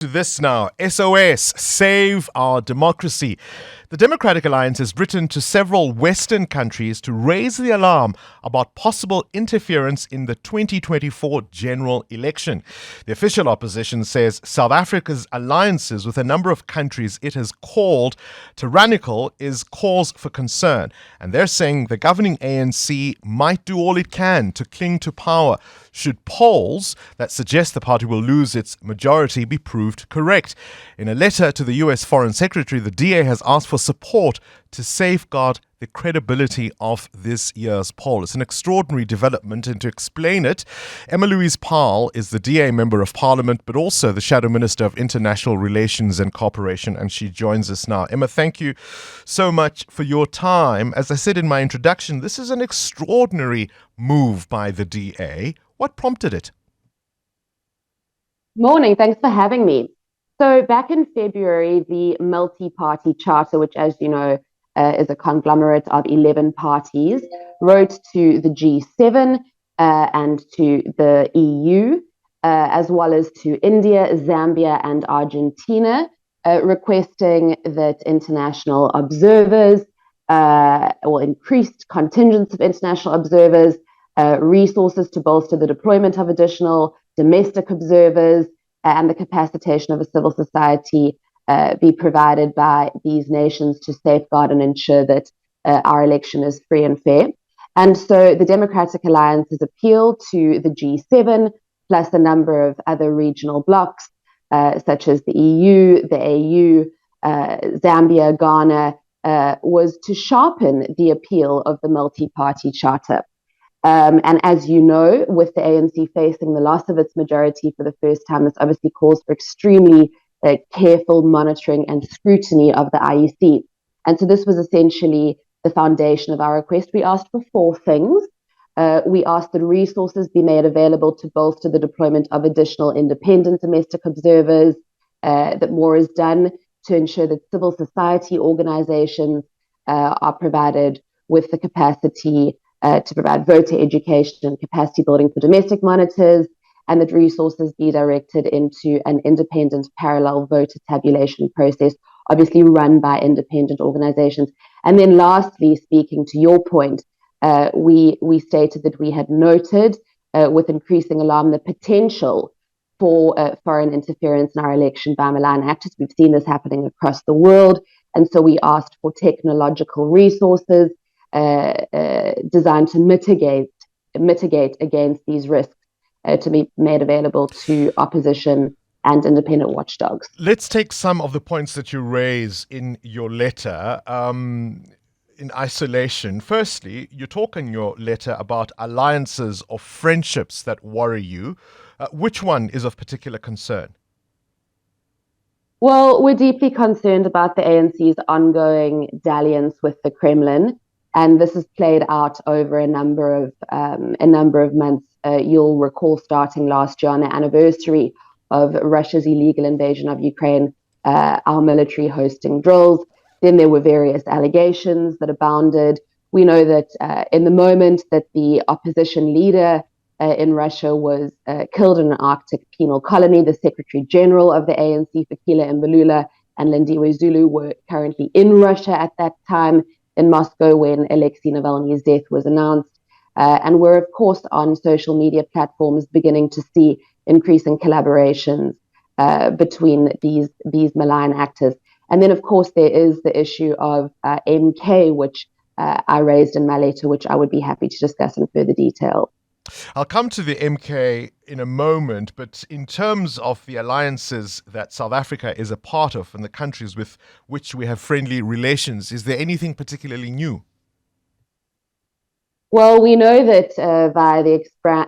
To this now, SOS, Save Our Democracy. The Democratic Alliance has written to several Western countries to raise the alarm about possible interference in the 2024 general election. The official opposition says South Africa's alliances with a number of countries it has called tyrannical is cause for concern. And they're saying the governing ANC might do all it can to cling to power should polls that suggest the party will lose its majority be proved correct. In a letter to the US Foreign Secretary, the DA has asked for support to safeguard the credibility of this year's poll. It's an extraordinary development, and to explain it, Louise Powell is the DA Member of Parliament, but also the Shadow Minister of International Relations and Cooperation, and she joins us now. Emma, thank you so much for your time. As I said in my introduction, this is an extraordinary move by the DA. What prompted it? Morning, thanks for having me. So back in February, the multi-party charter, which as you know is a conglomerate of 11 parties, wrote to the G7 and to the EU, as well as to India, Zambia and Argentina, requesting that international observers, or increased contingents of international observers, resources to bolster the deployment of additional domestic observers, and the capacitation of a civil society be provided by these nations to safeguard and ensure that our election is free and fair. And so the Democratic Alliance has appealed to the G7, plus a number of other regional blocs, such as the EU, the AU, Zambia, Ghana, was to sharpen the appeal of the multi-party charter. And as you know, with the ANC facing the loss of its majority for the first time, this obviously calls for extremely careful monitoring and scrutiny of the IEC. And so this was essentially the foundation of our request. We asked for four things. We asked that resources be made available to bolster the deployment of additional independent domestic observers, that more is done to ensure that civil society organizations are provided with the capacity to provide voter education and capacity building for domestic monitors, and that resources be directed into an independent parallel voter tabulation process, obviously run by independent organizations. And then lastly, speaking to your point, we stated that we had noted with increasing alarm the potential for foreign interference in our election by malign actors. We've seen this happening across the world. And so we asked for technological resources designed to mitigate against these risks to be made available to opposition and independent watchdogs. Let's take some of the points that you raise in your letter in isolation. Firstly, you talk in your letter about alliances or friendships that worry you. Which one is of particular concern? Well, we're deeply concerned about the ANC's ongoing dalliance with the Kremlin. And this has played out over a number of months. You'll recall starting last year on the anniversary of Russia's illegal invasion of Ukraine, our military hosting drills. Then there were various allegations that abounded. We know that in the moment that the opposition leader in Russia was killed in an Arctic penal colony, the Secretary General of the ANC, Fikile Mbalula, and Lindiwe Zulu were currently in Russia at that time, in Moscow, when Alexei Navalny's death was announced. And we're, of course, on social media platforms beginning to see increasing collaborations between these malign actors. And then, of course, there is the issue of MK, which I raised in my letter, which I would be happy to discuss in further detail. I'll come to the MK in a moment, but in terms of the alliances that South Africa is a part of and the countries with which we have friendly relations, is there anything particularly new? Well, we know that via the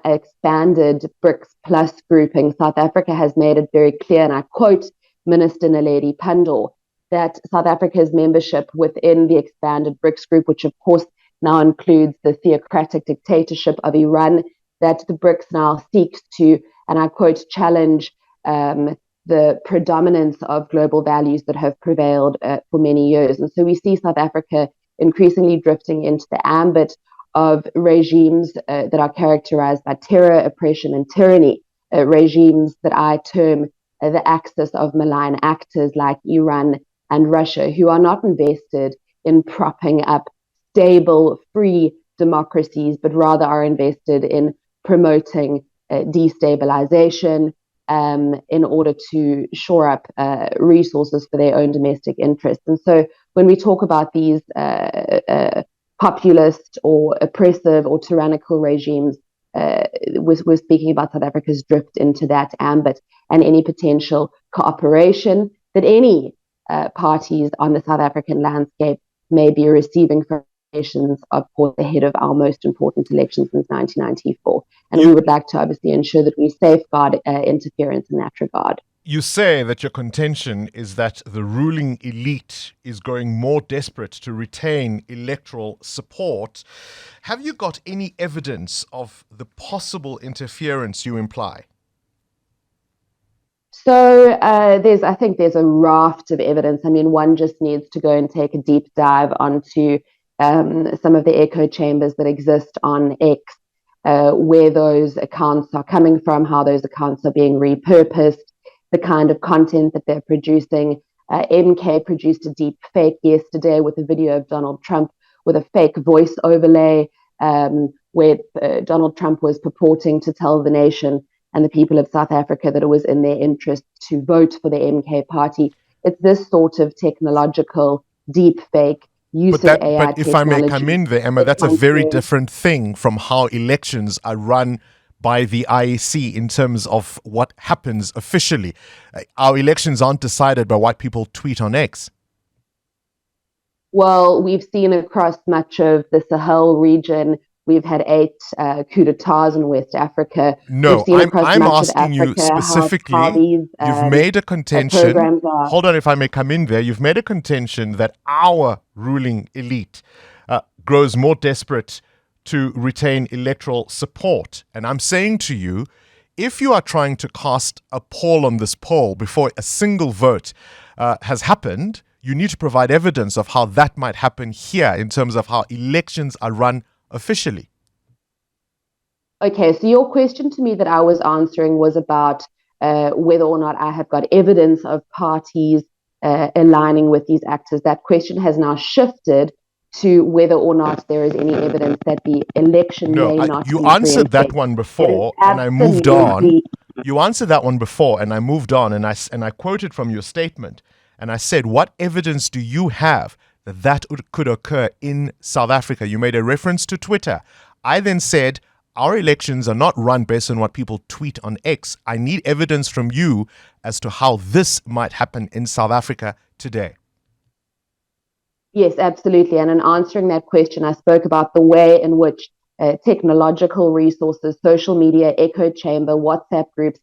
expanded BRICS Plus grouping, South Africa has made it very clear, and I quote Minister Naledi Pandor, that South Africa's membership within the expanded BRICS group, which of course now includes the theocratic dictatorship of Iran, that the BRICS now seeks to, and I quote, challenge the predominance of global values that have prevailed for many years. And so we see South Africa increasingly drifting into the ambit of regimes that are characterized by terror, oppression, and tyranny, regimes that I term the axis of malign actors like Iran and Russia, who are not invested in propping up stable, free democracies, but rather are invested in promoting destabilization in order to shore up resources for their own domestic interests. And so when we talk about these populist or oppressive or tyrannical regimes, we're speaking about South Africa's drift into that ambit and any potential cooperation that any parties on the South African landscape may be receiving from nations, of course, ahead of our most important election since 1994. And we would like to obviously ensure that we safeguard interference in that regard. You say that your contention is that the ruling elite is growing more desperate to retain electoral support. Have you got any evidence of the possible interference you imply? So I think there's a raft of evidence. I mean, one just needs to go and take a deep dive onto some of the echo chambers that exist on X, where those accounts are coming from, how those accounts are being repurposed, the kind of content that they're producing. MK produced a deep fake yesterday with a video of Donald Trump with a fake voice overlay, where Donald Trump was purporting to tell the nation and the people of South Africa that it was in their interest to vote for the MK party. It's this sort of technological deep fake use of AI But if I may come in there, Emma, that's a very different thing from how elections are run by the IEC in terms of what happens officially. Our elections aren't decided by what people tweet on X. Well, we've seen across much of the Sahel region, we've had 8 coups d'etats in West Africa. No, I'm asking you specifically, how these, you've made a contention, hold on if I may come in there, you've made a contention that our ruling elite grows more desperate to retain electoral support. And I'm saying to you, if you are trying to cast a poll on this poll before a single vote has happened, you need to provide evidence of how that might happen here in terms of how elections are run officially. Okay, so your question to me that I was answering was about whether or not I have got evidence of parties aligning with these actors. That question has now shifted to whether or not there is any evidence that the election may not you be answered that one before and I moved on. You answered that one before and I moved on and I quoted from your statement and I said, what evidence do you have that could occur in South Africa? You made a reference to Twitter. I then said, our elections are not run based on what people tweet on X. I need evidence from you as to how this might happen in South Africa today. Yes, absolutely. And in answering that question, I spoke about the way in which technological resources, social media, echo chamber, WhatsApp groups,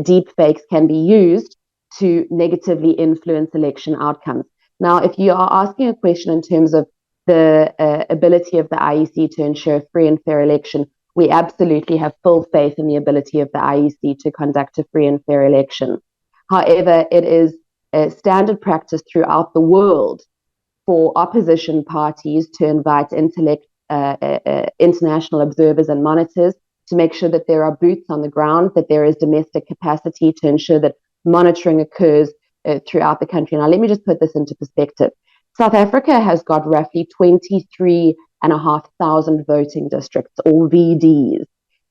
deep fakes can be used to negatively influence election outcomes. Now, if you are asking a question in terms of the ability of the IEC to ensure a free and fair election, we absolutely have full faith in the ability of the IEC to conduct a free and fair election. However, it is a standard practice throughout the world for opposition parties to invite international observers and monitors to make sure that there are boots on the ground, that there is domestic capacity to ensure that monitoring occurs throughout the country. Now, let me just put this into perspective. South Africa has got roughly 23,500 voting districts, or VDs.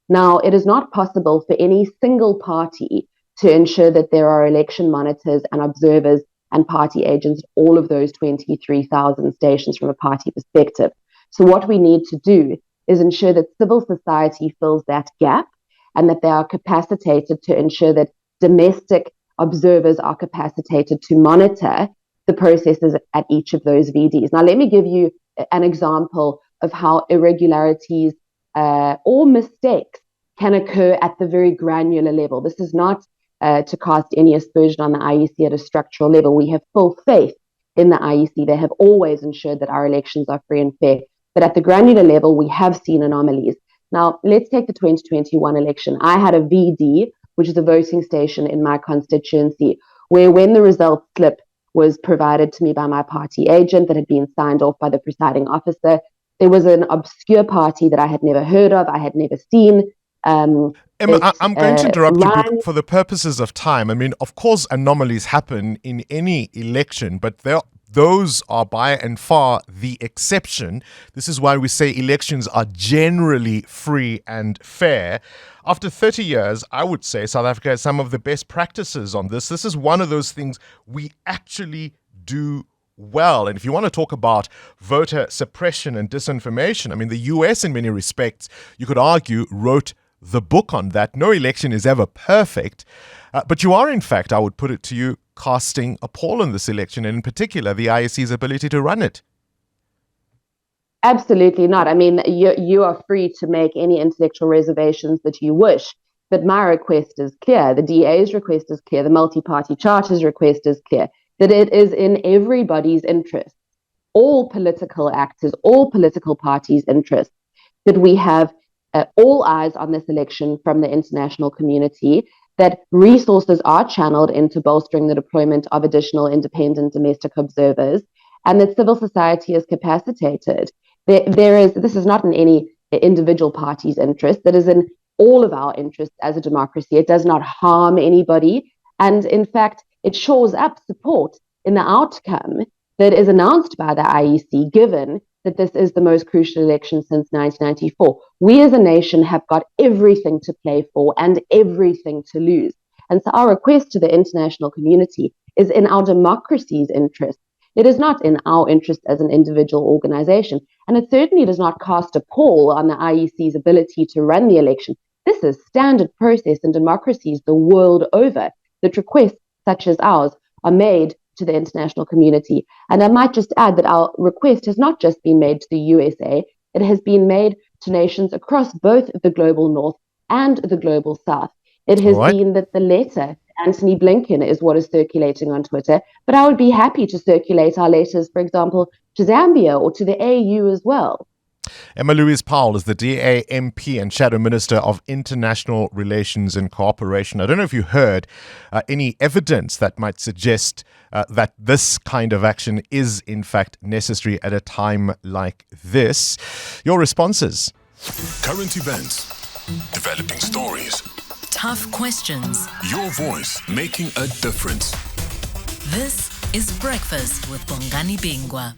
Now, it is not possible for any single party to ensure that there are election monitors and observers and party agents, all of those 23,000 stations from a party perspective. So what we need to do is ensure that civil society fills that gap and that they are capacitated to ensure that domestic observers are capacitated to monitor the processes at each of those VDs. Now, let me give you an example of how irregularities or mistakes can occur at the very granular level. This is not to cast any aspersion on the IEC at a structural level. We have full faith in the IEC. They have always ensured that our elections are free and fair. But at the granular level, we have seen anomalies. Now, let's take the 2021 election. I had a VD, which is a voting station in my constituency, where when the result slip was provided to me by my party agent that had been signed off by the presiding officer, there was an obscure party that I had never heard of, I had never seen. Emma, It I'm going to interrupt you runs. for the purposes of time. I mean, of course, anomalies happen in any election, but those are by and far the exception. This is why we say elections are generally free and fair. After 30 years, I would say South Africa has some of the best practices on this. This is one of those things we actually do well. And if you want to talk about voter suppression and disinformation, I mean, the US, in many respects, you could argue, wrote the book on that. No election is ever perfect. But you are, in fact, I would put it to you, casting a pall on this election, and in particular, the IEC's ability to run it. Absolutely not. I mean, you are free to make any intellectual reservations that you wish, but my request is clear. The DA's request is clear. The multi-party charter's request is clear, that it is in everybody's interest, all political actors, all political parties' interests, that we have all eyes on this election from the international community, that resources are channeled into bolstering the deployment of additional independent domestic observers, and that civil society is capacitated. This is not in any individual party's interest, that is in all of our interests as a democracy. It does not harm anybody. And in fact, it shores up support in the outcome that is announced by the IEC, given that this is the most crucial election since 1994. We as a nation have got everything to play for and everything to lose. And so our request to the international community is in our democracy's interest. It is not in our interest as an individual organization. And it certainly does not cast a pall on the IEC's ability to run the election. This is standard process in democracies the world over, that requests such as ours are made to the international community. And I might just add that our request has not just been made to the USA, it has been made to nations across both the global north and the global south. It has been that the letter Anthony Blinken is what is circulating on Twitter, but I would be happy to circulate our letters, for example, to Zambia or to the AU as well. Emma Louise Powell is the DA MP and Shadow Minister of International Relations and Cooperation. I don't know if you heard any evidence that might suggest that this kind of action is in fact necessary at a time like this. Your responses? Current events, developing stories, tough questions. Your voice making a difference. This is Breakfast with Bongani Bingwa.